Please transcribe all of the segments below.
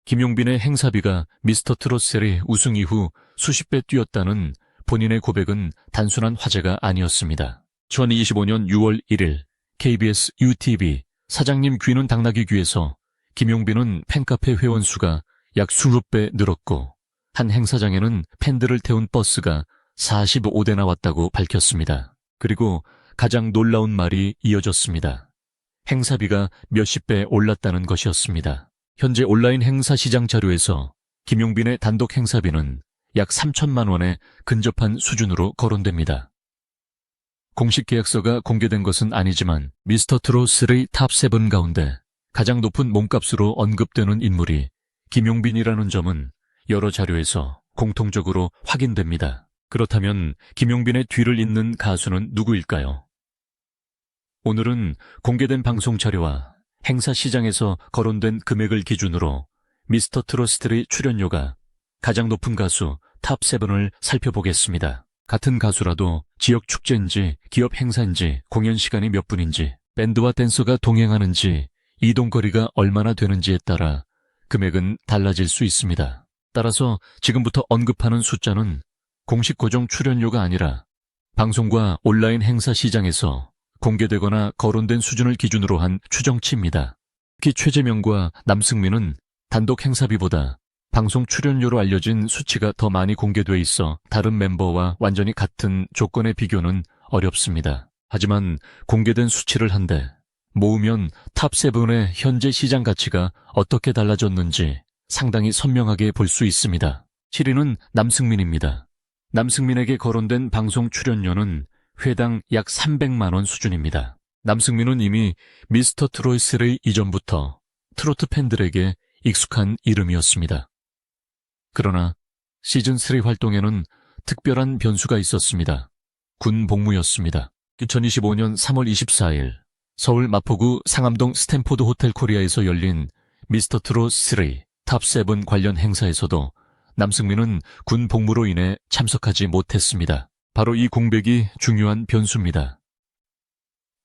김용빈의 행사비가 미스터 트롯 3 우승 이후 수십 배 뛰었다는 본인의 고백은 단순한 화제가 아니었습니다. 2025년 6월 1일 KBS UTV 사장님 귀는 당나귀 귀에서 김용빈은 팬카페 회원 수가 약 20배 늘었고 한 행사장에는 팬들을 태운 버스가 45대나 왔다고 밝혔습니다. 그리고 가장 놀라운 말이 이어졌습니다. 행사비가 몇십 배 올랐다는 것이었습니다. 현재 온라인 행사 시장 자료에서 김용빈의 단독 행사비는 약 3천만 원에 근접한 수준으로 거론됩니다. 공식 계약서가 공개된 것은 아니지만 미스터 트롯 3 탑 7 가운데 가장 높은 몸값으로 언급되는 인물이 김용빈이라는 점은 여러 자료에서 공통적으로 확인됩니다. 그렇다면 김용빈의 뒤를 잇는 가수는 누구일까요? 오늘은 공개된 방송 자료와 행사 시장에서 거론된 금액을 기준으로 미스터 트롯 3 출연료가 가장 높은 가수 탑 7을 살펴보겠습니다. 같은 가수라도 지역 축제인지 기업 행사인지 공연 시간이 몇 분인지 밴드와 댄서가 동행하는지 이동거리가 얼마나 되는지에 따라 금액은 달라질 수 있습니다. 따라서 지금부터 언급하는 숫자는 공식 고정 출연료가 아니라 방송과 온라인 행사 시장에서 공개되거나 거론된 수준을 기준으로 한 추정치입니다. 특히 최재명과 남승민은 단독 행사비보다 방송 출연료로 알려진 수치가 더 많이 공개돼 있어 다른 멤버와 완전히 같은 조건의 비교는 어렵습니다. 하지만 공개된 수치를 한데 모으면 탑 7의 현재 시장 가치가 어떻게 달라졌는지 상당히 선명하게 볼 수 있습니다. 7위는 남승민입니다. 남승민에게 거론된 방송 출연료는 회당 약 300만 원 수준입니다. 남승민은 이미 미스터 트롯 3 이전부터 트로트 팬들에게 익숙한 이름이었습니다. 그러나 시즌3 활동에는 특별한 변수가 있었습니다. 군 복무였습니다. 2025년 3월 24일 서울 마포구 상암동 스탠포드 호텔 코리아에서 열린 미스터 트롯 3 탑 7 관련 행사에서도 남승민은 군 복무로 인해 참석하지 못했습니다. 바로 이 공백이 중요한 변수입니다.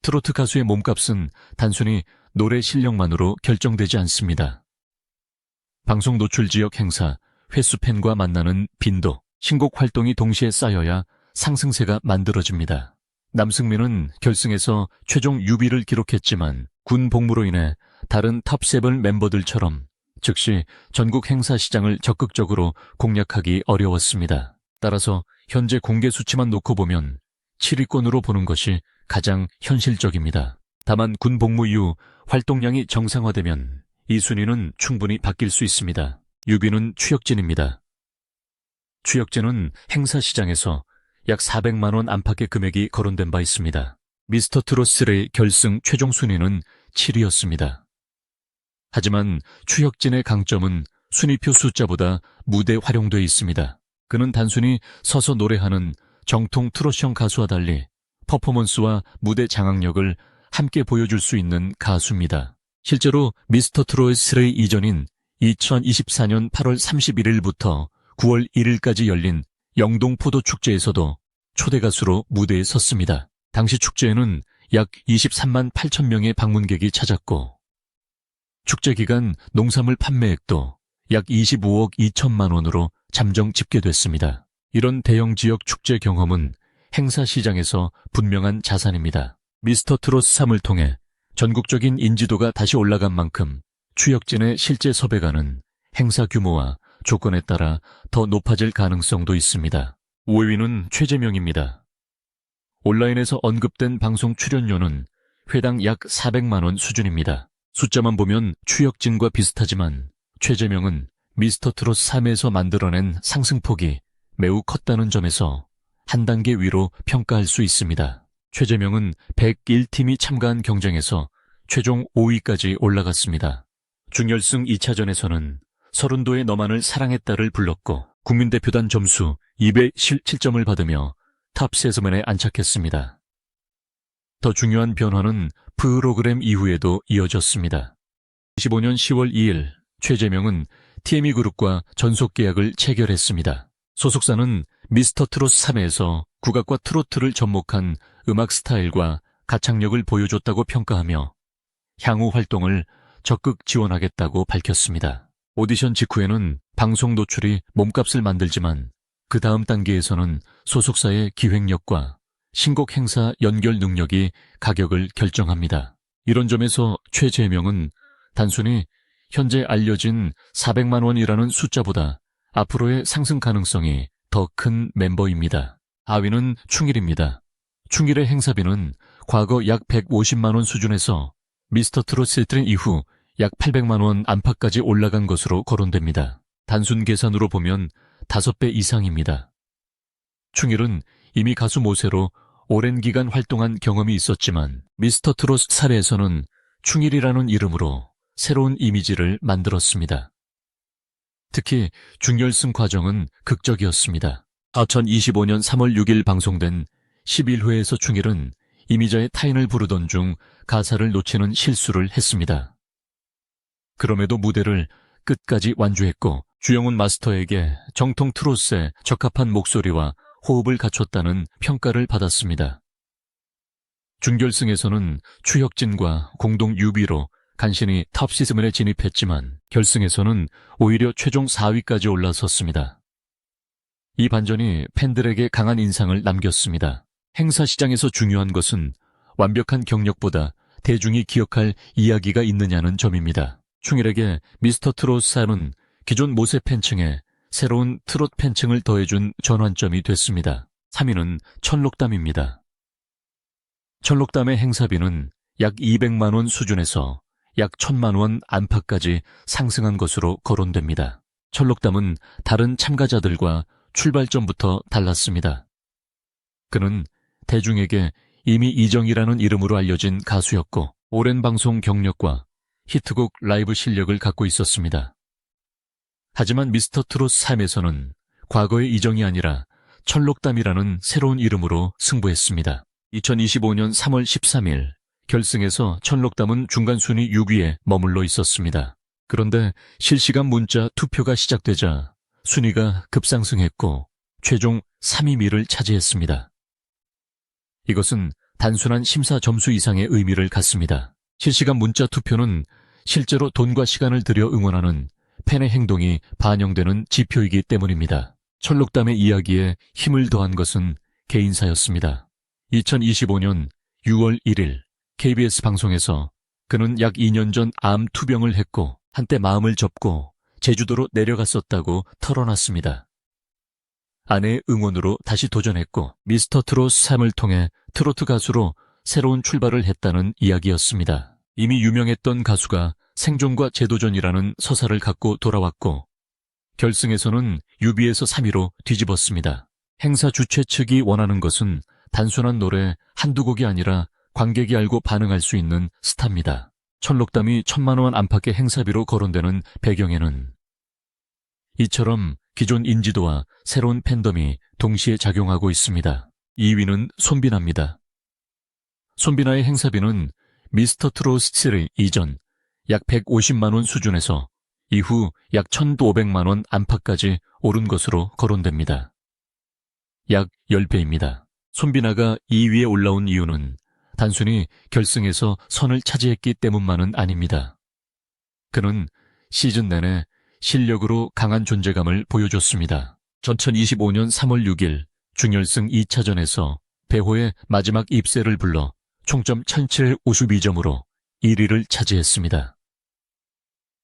트로트 가수의 몸값은 단순히 노래 실력만으로 결정되지 않습니다. 방송 노출 지역 행사, 횟수 팬과 만나는 빈도, 신곡 활동이 동시에 쌓여야 상승세가 만들어집니다. 남승민은 결승에서 최종 6위를 기록했지만 군 복무로 인해 다른 탑 7 멤버들처럼 즉시 전국 행사 시장을 적극적으로 공략하기 어려웠습니다. 따라서 현재 공개 수치만 놓고 보면 7위권으로 보는 것이 가장 현실적입니다. 다만 군 복무 이후 활동량이 정상화되면 이 순위는 충분히 바뀔 수 있습니다. 6위는 추혁진입니다. 추혁진은 행사 시장에서 약 400만 원 안팎의 금액이 거론된 바 있습니다. 미스터 트롯 3 결승 최종 순위는 7위였습니다. 하지만 추혁진의 강점은 순위표 숫자보다 무대 활용도에 있습니다. 그는 단순히 서서 노래하는 정통 트롯형 가수와 달리 퍼포먼스와 무대 장악력을 함께 보여줄 수 있는 가수입니다. 실제로 미스터 트롯 3 이전인 2024년 8월 31일부터 9월 1일까지 열린 영동 포도축제에서도 초대 가수로 무대에 섰습니다. 당시 축제에는 약 23만 8천 명의 방문객이 찾았고 축제 기간 농산물 판매액도 약 25억 2천만 원으로 잠정 집계됐습니다. 이런 대형 지역 축제 경험은 행사 시장에서 분명한 자산입니다. 미스터 트롯 3을 통해 전국적인 인지도가 다시 올라간 만큼 추혁진의 실제 섭외가는 행사 규모와 조건에 따라 더 높아질 가능성도 있습니다. 5위는 최재명입니다. 온라인에서 언급된 방송 출연료는 회당 약 400만 원 수준입니다. 숫자만 보면 추혁진과 비슷하지만 최재명은 미스터 트롯 3에서 만들어낸 상승폭이 매우 컸다는 점에서 한 단계 위로 평가할 수 있습니다. 최재명은 101팀이 참가한 경쟁에서 최종 5위까지 올라갔습니다. 준결승 2차전에서는 서른도의 너만을 사랑했다를 불렀고 국민대표단 점수 217점을 받으며 탑 7에 안착했습니다. 더 중요한 변화는 프로그램 이후에도 이어졌습니다. 25년 10월 2일 최재명은 TME그룹과 전속계약을 체결했습니다. 소속사는 미스터 트롯 3에서 국악과 트로트를 접목한 음악 스타일과 가창력을 보여줬다고 평가하며 향후 활동을 적극 지원하겠다고 밝혔습니다. 오디션 직후에는 방송 노출이 몸값을 만들지만 그 다음 단계에서는 소속사의 기획력과 신곡 행사 연결 능력이 가격을 결정합니다. 이런 점에서 최재명은 단순히 현재 알려진 400만 원이라는 숫자보다 앞으로의 상승 가능성이 더 큰 멤버입니다. 4위는 충일입니다. 충일의 행사비는 과거 약 150만 원 수준에서 미스터 트롯 시즌 이후 약 800만 원 안팎까지 올라간 것으로 거론됩니다. 단순 계산으로 보면 5배 이상입니다. 충일은 이미 가수 모세로 오랜 기간 활동한 경험이 있었지만 미스터 트롯 사례에서는 충일이라는 이름으로 새로운 이미지를 만들었습니다. 특히 준결승 과정은 극적이었습니다. 2025년 3월 6일 방송된 11회에서 충일은 이미자의 타인을 부르던 중 가사를 놓치는 실수를 했습니다. 그럼에도 무대를 끝까지 완주했고 주영훈 마스터에게 정통 트롯에 적합한 목소리와 호흡을 갖췄다는 평가를 받았습니다. 준결승에서는 추혁진과 공동 뮤비로 간신히 탑시즌에 진입했지만 결승에서는 오히려 최종 4위까지 올라섰습니다. 이 반전이 팬들에게 강한 인상을 남겼습니다. 행사 시장에서 중요한 것은 완벽한 경력보다 대중이 기억할 이야기가 있느냐는 점입니다. 충일에게 미스터 트롯 사는 기존 모세 팬층에 새로운 트롯 팬층을 더해준 전환점이 됐습니다. 3위는 천록담입니다. 천록담의 행사비는 약 200만 원 수준에서 약 1000만 원 안팎까지 상승한 것으로 거론됩니다. 천록담은 다른 참가자들과 출발점부터 달랐습니다. 그는 대중에게 이미 이정이라는 이름으로 알려진 가수였고 오랜 방송 경력과 히트곡 라이브 실력을 갖고 있었습니다. 하지만 미스터 트롯 3에서는 과거의 이정이 아니라 천록담이라는 새로운 이름으로 승부했습니다. 2025년 3월 13일 결승에서 천록담은 중간 순위 6위에 머물러 있었습니다. 그런데 실시간 문자 투표가 시작되자 순위가 급상승했고 최종 3위를 차지했습니다. 이것은 단순한 심사 점수 이상의 의미를 갖습니다. 실시간 문자 투표는 실제로 돈과 시간을 들여 응원하는 팬의 행동이 반영되는 지표이기 때문입니다. 천록담의 이야기에 힘을 더한 것은 개인사였습니다. 2025년 6월 1일 KBS 방송에서 그는 약 2년 전 암 투병을 했고 한때 마음을 접고 제주도로 내려갔었다고 털어놨습니다. 아내의 응원으로 다시 도전했고 미스터 트롯 3을 통해 트로트 가수로 새로운 출발을 했다는 이야기였습니다. 이미 유명했던 가수가 생존과 재도전이라는 서사를 갖고 돌아왔고 결승에서는 뮤비에서 3위로 뒤집었습니다. 행사 주최 측이 원하는 것은 단순한 노래 한두 곡이 아니라 관객이 알고 반응할 수 있는 스타입니다. 천록담이 1000만 원 안팎의 행사비로 거론되는 배경에는 이처럼 기존 인지도와 새로운 팬덤이 동시에 작용하고 있습니다. 2위는 손비나입니다. 손비나의 행사비는 미스터 트롯 3 이전 약 150만 원 수준에서 이후 약 1,500만 원 안팎까지 오른 것으로 거론됩니다. 약 10배입니다. 손비나가 2위에 올라온 이유는 단순히 결승에서 선을 차지했기 때문만은 아닙니다. 그는 시즌 내내 실력으로 강한 존재감을 보여줬습니다. 2025년 3월 6일 준결승 2차전에서 배호의 마지막 입세를 불러 총점 1752점으로 1위를 차지했습니다.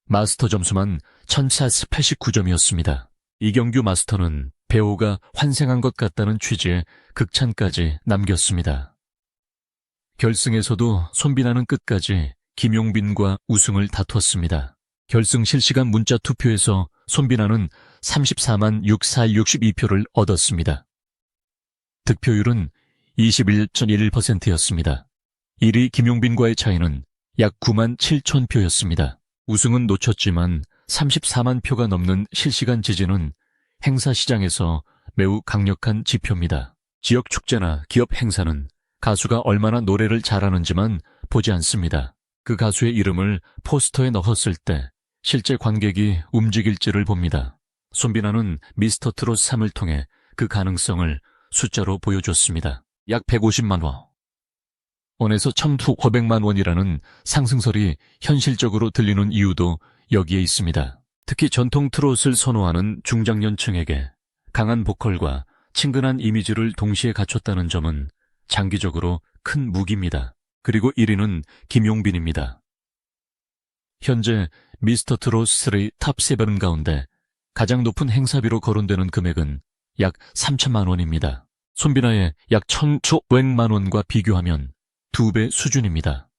마스터 점수만 1489점이었습니다. 이경규 마스터는 배호가 환생한 것 같다는 취지의 극찬까지 남겼습니다. 결승에서도 손비나는 끝까지 김용빈과 우승을 다퉜습니다. 결승 실시간 문자 투표에서 손비나는 34만 6462표를 얻었습니다. 득표율은 21.1%였습니다. 1위 김용빈과의 차이는 약 9만 7천 표였습니다. 우승은 놓쳤지만 34만 표가 넘는 실시간 지지는 행사 시장에서 매우 강력한 지표입니다. 지역 축제나 기업 행사는 가수가 얼마나 노래를 잘하는지만 보지 않습니다. 그 가수의 이름을 포스터에 넣었을 때 실제 관객이 움직일지를 봅니다. 손비나는 미스터 트롯 3을 통해 그 가능성을 숫자로 보여줬습니다. 약 150만 원에서 1,500만 원이라는 상승설이 현실적으로 들리는 이유도 여기에 있습니다. 특히 전통 트롯을 선호하는 중장년층에게 강한 보컬과 친근한 이미지를 동시에 갖췄다는 점은 장기적으로 큰 무기입니다. 그리고 1위는 김용빈입니다. 현재 미스터 트롯 3 탑 7 가운데 가장 높은 행사비로 거론되는 금액은 약 3천만 원입니다. 손비나의 약 1,500만 원과 비교하면 2배 수준입니다.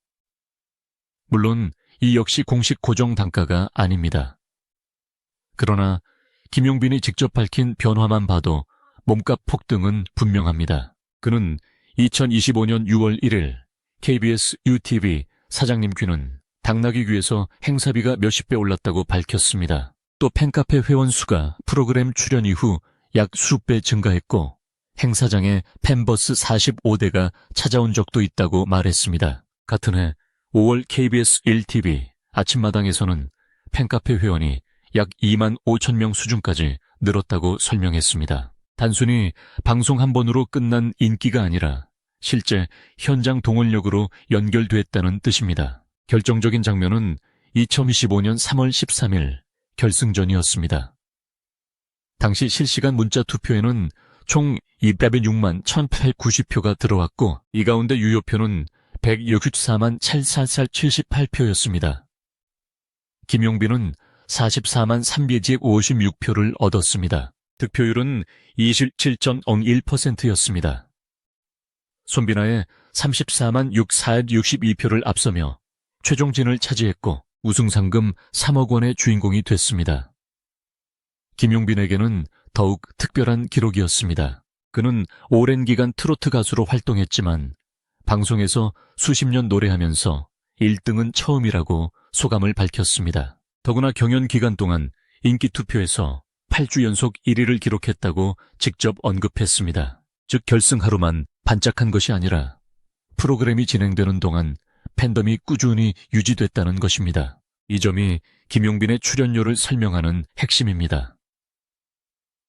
물론 이 역시 공식 고정 단가가 아닙니다. 그러나 김용빈이 직접 밝힌 변화만 봐도 몸값 폭등은 분명합니다. 그는 2025년 6월 1일 KBS UTV 사장님 귀는 당나귀 귀에서 행사비가 몇십 배 올랐다고 밝혔습니다. 또 팬카페 회원 수가 프로그램 출연 이후 약 수십 배 증가했고 행사장에 팬버스 45대가 찾아온 적도 있다고 말했습니다. 같은 해 5월 KBS 1TV 아침마당에서는 팬카페 회원이 약 2만 5천 명 수준까지 늘었다고 설명했습니다. 단순히 방송 한 번으로 끝난 인기가 아니라 실제 현장 동원력으로 연결됐다는 뜻입니다. 결정적인 장면은 2025년 3월 13일 결승전이었습니다. 당시 실시간 문자 투표에는 총 206만 1,890표가 들어왔고 이 가운데 유효표는 164만 74478표였습니다. 김용빈은 44만 356표를 얻었습니다. 득표율은 27.01%였습니다. 손비나의 34만 6462표를 앞서며 최종진을 차지했고 우승상금 3억 원의 주인공이 됐습니다. 김용빈에게는 더욱 특별한 기록이었습니다. 그는 오랜 기간 트로트 가수로 활동했지만 방송에서 수십 년 노래하면서 1등은 처음이라고 소감을 밝혔습니다. 더구나 경연 기간 동안 인기 투표에서 8주 연속 1위를 기록했다고 직접 언급했습니다. 즉 결승 하루만 반짝한 것이 아니라 프로그램이 진행되는 동안 팬덤이 꾸준히 유지됐다는 것입니다. 이 점이 김용빈의 출연료를 설명하는 핵심입니다.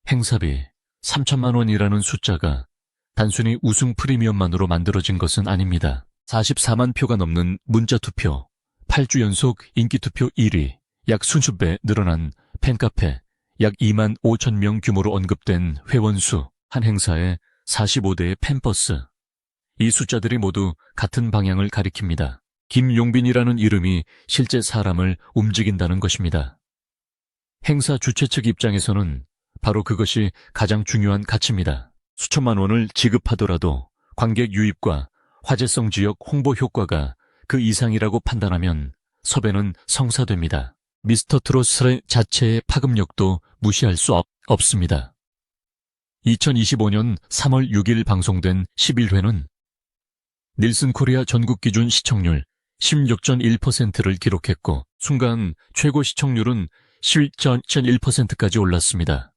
행사비 3천만 원이라는 숫자가 단순히 우승 프리미엄만으로 만들어진 것은 아닙니다. 44만 표가 넘는 문자투표, 8주 연속 인기투표 1위, 약 수십 배 늘어난 팬카페, 약 2만 5천 명 규모로 언급된 회원수, 한 행사에 45대의 팬버스. 이 숫자들이 모두 같은 방향을 가리킵니다. 김용빈이라는 이름이 실제 사람을 움직인다는 것입니다. 행사 주최 측 입장에서는 바로 그것이 가장 중요한 가치입니다. 수천만 원을 지급하더라도 관객 유입과 화제성 지역 홍보 효과가 그 이상이라고 판단하면 섭외는 성사됩니다. 미스터 트롯 자체의 파급력도 무시할 수 없습니다. 2025년 3월 6일 방송된 11회는 닐슨 코리아 전국 기준 시청률 16.1%를 기록했고 순간 최고 시청률은 11.1%까지 올랐습니다.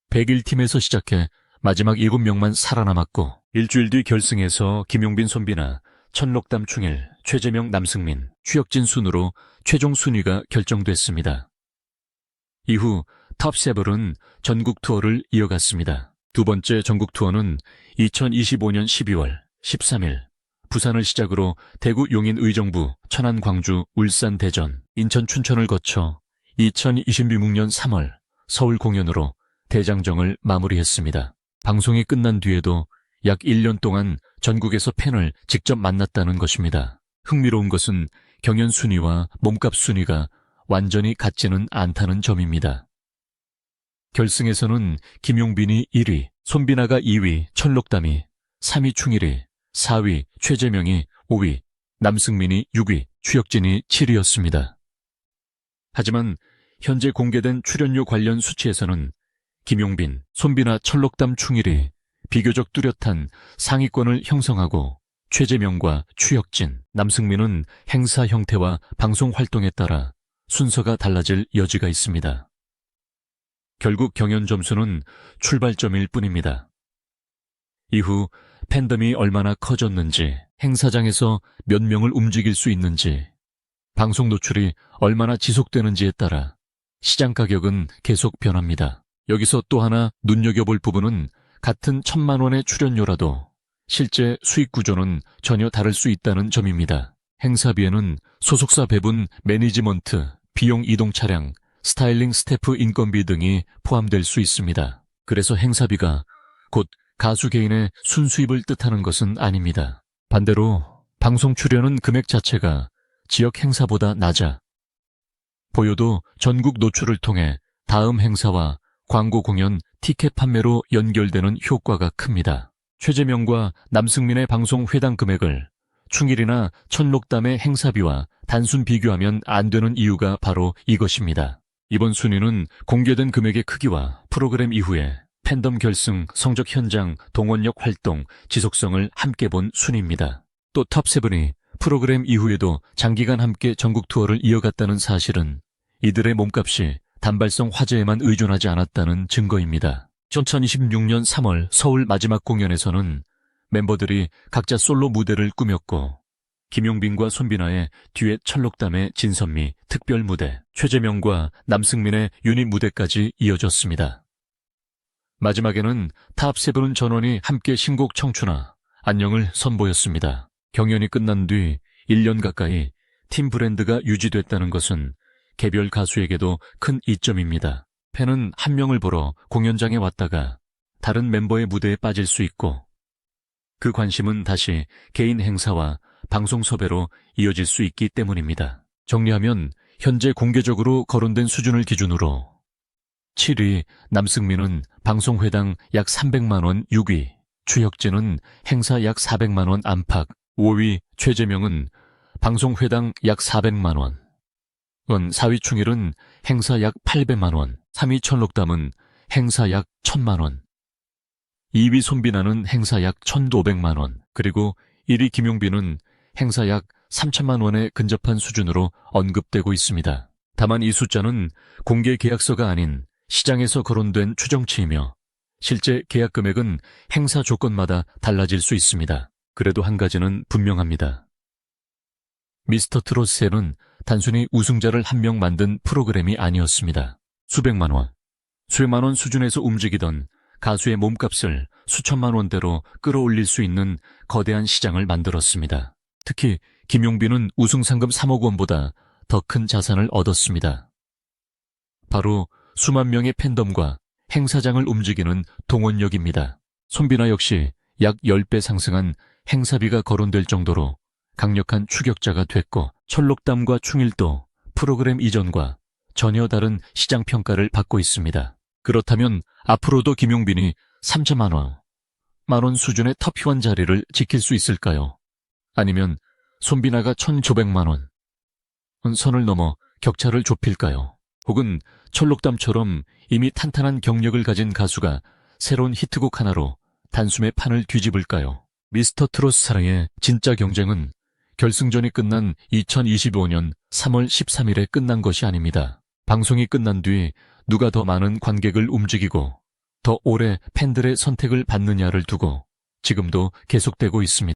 101팀에서 시작해 마지막 7명만 살아남았고 일주일 뒤 결승에서 김용빈, 손비나, 천록담, 충일, 최재명, 남승민, 추혁진 순으로 최종 순위가 결정됐습니다. 이후 탑7은 전국 투어를 이어갔습니다. 두 번째 전국 투어는 2025년 12월 13일 부산을 시작으로 대구, 용인, 의정부, 천안, 광주, 울산, 대전, 인천, 춘천을 거쳐 2026년 3월 서울 공연으로 대장정을 마무리했습니다. 방송이 끝난 뒤에도 약 1년 동안 전국에서 팬을 직접 만났다는 것입니다. 흥미로운 것은 경연 순위와 몸값 순위가 완전히 같지는 않다는 점입니다. 결승에서는 김용빈이 1위, 손비나가 2위, 천록담이 3위, 충일이 4위, 최재명이 5위, 남승민이 6위, 추혁진이 7위였습니다. 하지만 현재 공개된 출연료 관련 수치에서는 김용빈, 손비나, 천록담, 충일이 비교적 뚜렷한 상위권을 형성하고 최재명과 추혁진, 남승민은 행사 형태와 방송 활동에 따라 순서가 달라질 여지가 있습니다. 결국 경연 점수는 출발점일 뿐입니다. 이후 팬덤이 얼마나 커졌는지, 행사장에서 몇 명을 움직일 수 있는지, 방송 노출이 얼마나 지속되는지에 따라 시장 가격은 계속 변합니다. 여기서 또 하나 눈여겨볼 부분은 같은 1,000만 원의 출연료라도 실제 수익 구조는 전혀 다를 수 있다는 점입니다. 행사비에는 소속사 배분, 매니지먼트, 비용 이동 차량, 스타일링 스태프 인건비 등이 포함될 수 있습니다. 그래서 행사비가 곧 가수 개인의 순수입을 뜻하는 것은 아닙니다. 반대로 방송 출연은 금액 자체가 지역 행사보다 낮아 보여도 전국 노출을 통해 다음 행사와 광고 공연, 티켓 판매로 연결되는 효과가 큽니다. 최재명과 남승민의 방송 회당 금액을 충일이나 천록담의 행사비와 단순 비교하면 안 되는 이유가 바로 이것입니다. 이번 순위는 공개된 금액의 크기와 프로그램 이후에 팬덤 결승, 성적 현장, 동원력 활동, 지속성을 함께 본 순위입니다. 또 탑7이 프로그램 이후에도 장기간 함께 전국 투어를 이어갔다는 사실은 이들의 몸값이 단발성 화제에만 의존하지 않았다는 증거입니다. 2026년 3월 서울 마지막 공연에서는 멤버들이 각자 솔로 무대를 꾸몄고 김용빈과 손비나의 듀엣 철록담의 진선미 특별 무대, 최재명과 남승민의 유닛 무대까지 이어졌습니다. 마지막에는 탑7 전원이 함께 신곡 청춘아, 안녕을 선보였습니다. 경연이 끝난 뒤 1년 가까이 팀 브랜드가 유지됐다는 것은 개별 가수에게도 큰 이점입니다. 팬은 한 명을 보러 공연장에 왔다가 다른 멤버의 무대에 빠질 수 있고 그 관심은 다시 개인 행사와 방송 섭외로 이어질 수 있기 때문입니다. 정리하면 현재 공개적으로 거론된 수준을 기준으로 7위 남승민은 방송회당 약 300만 원 6위, 추혁진은 행사 약 400만 원 안팎, 5위 최재명은 방송회당 약 400만 원, 4위 충일은 행사 약 800만 원, 3위 천록담은 행사 약 1000만 원, 2위 손비나는 행사 약 1500만 원, 그리고 1위 김용빈은 행사 약 3000만 원에 근접한 수준으로 언급되고 있습니다. 다만 이 숫자는 공개 계약서가 아닌 시장에서 거론된 추정치이며 실제 계약 금액은 행사 조건마다 달라질 수 있습니다. 그래도 한 가지는 분명합니다. 미스터트롯7은 단순히 우승자를 한 명 만든 프로그램이 아니었습니다. 수백만 원, 수백만 원 수준에서 움직이던 가수의 몸값을 수천만 원대로 끌어올릴 수 있는 거대한 시장을 만들었습니다. 특히 김용빈은 우승상금 3억 원보다 더 큰 자산을 얻었습니다. 바로 수만 명의 팬덤과 행사장을 움직이는 동원력입니다. 손비나 역시 약 10배 상승한 행사비가 거론될 정도로 강력한 추격자가 됐고 철록담과 충일도 프로그램 이전과 전혀 다른 시장 평가를 받고 있습니다. 그렇다면 앞으로도 김용빈이 3천만 원 수준의 터프한 자리를 지킬 수 있을까요? 아니면 손비나가 1,900만 원 선을 넘어 격차를 좁힐까요? 혹은 철록담처럼 이미 탄탄한 경력을 가진 가수가 새로운 히트곡 하나로 단숨에 판을 뒤집을까요? 미스터트롯 사랑의 진짜 경쟁은 결승전이 끝난 2025년 3월 13일에 끝난 것이 아닙니다. 방송이 끝난 뒤 누가 더 많은 관객을 움직이고 더 오래 팬들의 선택을 받느냐를 두고 지금도 계속되고 있습니다.